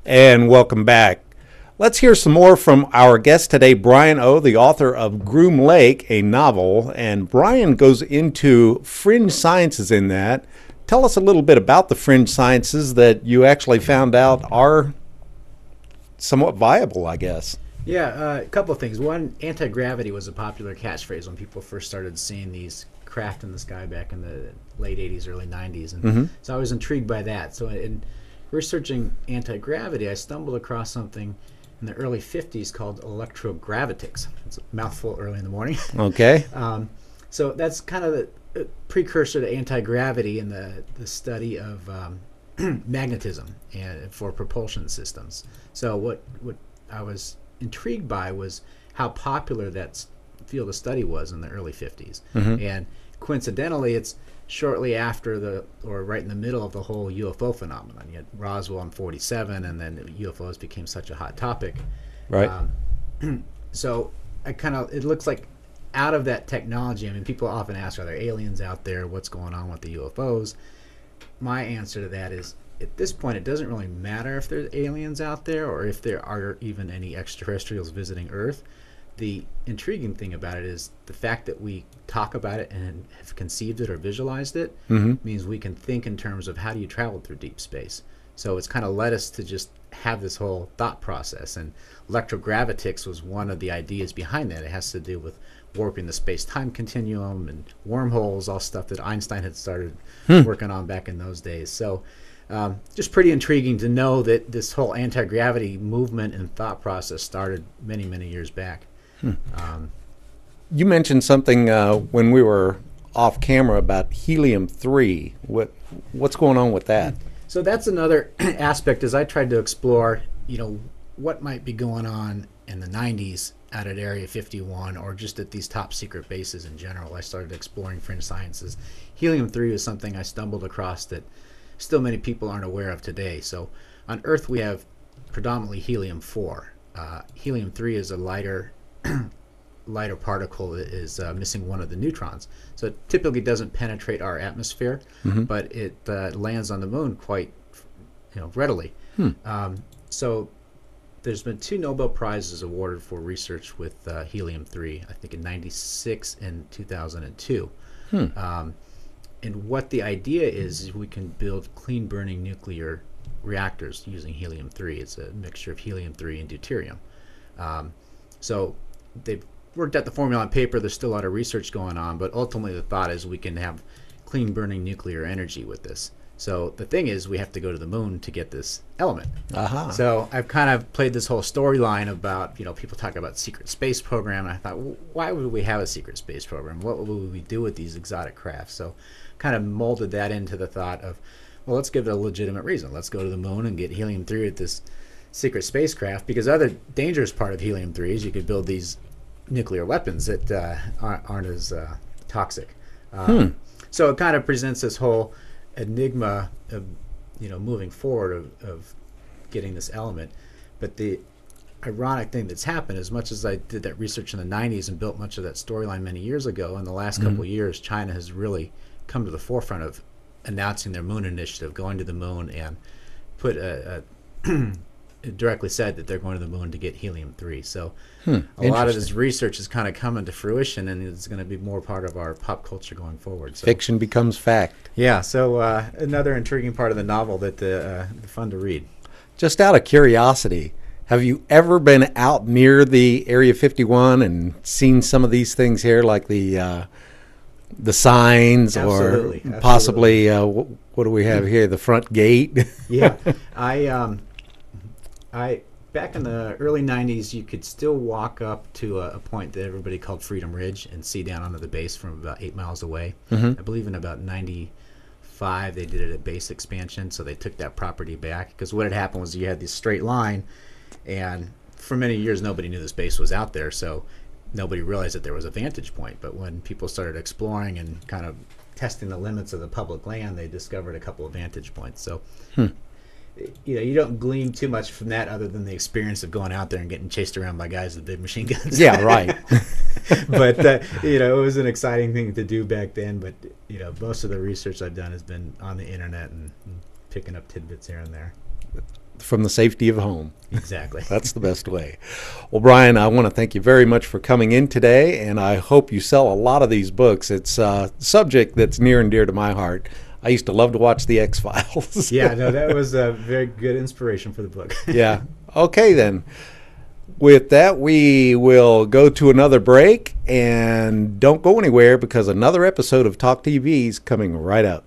And welcome back. Let's hear some more from our guest today, Bryan O., the author of Groom Lake, a novel. And Bryan goes into fringe sciences in that. Tell us a little bit about the fringe sciences that you actually found out are somewhat viable, I guess. Yeah, a couple of things. One, anti-gravity was a popular catchphrase when people first started seeing these craft in the sky back in the late 80s, early 90s. And so I was intrigued by that. So in researching anti-gravity, I stumbled across something in the early 50s called electrogravitics. It's a mouthful early in the morning. Okay. So that's kind of the precursor to anti-gravity in the study of magnetism and for propulsion systems. So what I was intrigued by was how popular that field of study was in the early 50s. And coincidentally, it's shortly after or right in the middle of the whole UFO phenomenon. You had Roswell in 47, and then UFOs became such a hot topic. Right. So it looks like out of that technology, I mean, people often ask, are there aliens out there? What's going on with the UFOs? My answer to that is, at this point, it doesn't really matter if there's aliens out there or if there are even any extraterrestrials visiting Earth. The intriguing thing about it is the fact that we talk about it and have conceived it or visualized it means we can think in terms of how do you travel through deep space. So it's kind of led us to just have this whole thought process. And electrogravitics was one of the ideas behind that. It has to do with warping the space-time continuum and wormholes, all stuff that Einstein had started working on back in those days. So just pretty intriguing to know that this whole anti-gravity movement and thought process started many, many years back. You mentioned something when we were off camera about helium-3. What's going on with that? So that's another aspect as I tried to explore, what might be going on in the 90s out at Area 51 or just at these top secret bases in general. I started exploring fringe sciences. Helium-3 was something I stumbled across that still many people aren't aware of today. So on Earth we have predominantly helium-4. Helium-3 is a lighter particle that is missing one of the neutrons. So it typically doesn't penetrate our atmosphere, but it lands on the moon quite readily. So there's been 2 Nobel Prizes awarded for research with helium-3, I think in 96 and 2002. And what the idea is we can build clean burning nuclear reactors using helium-3. It's a mixture of helium-3 and deuterium. So they've worked out the formula on paper. There's still a lot of research going on, but ultimately the thought is we can have clean burning nuclear energy with this. So the thing is, we have to go to the moon to get this element. So I've kind of played this whole storyline about, people talk about secret space program, and I thought, well, why would we have a secret space program? What would we do with these exotic crafts? So kind of molded that into the thought of, well, let's give it a legitimate reason. Let's go to the moon and get helium-3 at this secret spacecraft, because the other dangerous part of helium-3 is you could build these nuclear weapons that aren't as toxic. So it kind of presents this whole enigma of moving forward of getting this element. But the ironic thing that's happened, as much as I did that research in the 90s and built much of that storyline many years ago, in the last couple of years China has really come to the forefront of announcing their moon initiative, going to the moon, and put it directly said that they're going to the moon to get helium-3. So a lot of this research is kind of coming to fruition, and it's going to be more part of our pop culture going forward. So, fiction becomes fact. Yeah, so another intriguing part of the novel that fun to read. Just out of curiosity, have you ever been out near the Area 51 and seen some of these things here, like the signs, Absolutely. or possibly what do we have here, the front gate? Yeah, I back in the early 90s, you could still walk up to a point that everybody called Freedom Ridge and see down onto the base from about 8 miles away. I believe in about 95 they did it at base expansion, so they took that property back, because what had happened was you had this straight line, and for many years nobody knew this base was out there, so nobody realized that there was a vantage point. But when people started exploring and kind of testing the limits of the public land, they discovered a couple of vantage points. So you don't glean too much from that other than the experience of going out there and getting chased around by guys with big machine guns. Yeah, right. But it was an exciting thing to do back then. But most of the research I've done has been on the internet and picking up tidbits here and there. from the safety of home. Exactly. That's the best way. Well, Bryan, I want to thank you very much for coming in today, and I hope you sell a lot of these books. It's a subject that's near and dear to my heart. I used to love to watch the X-Files. Yeah, no, that was a very good inspiration for the book. Yeah. Okay, then. With that, we will go to another break, and don't go anywhere because another episode of Talk TV is coming right up.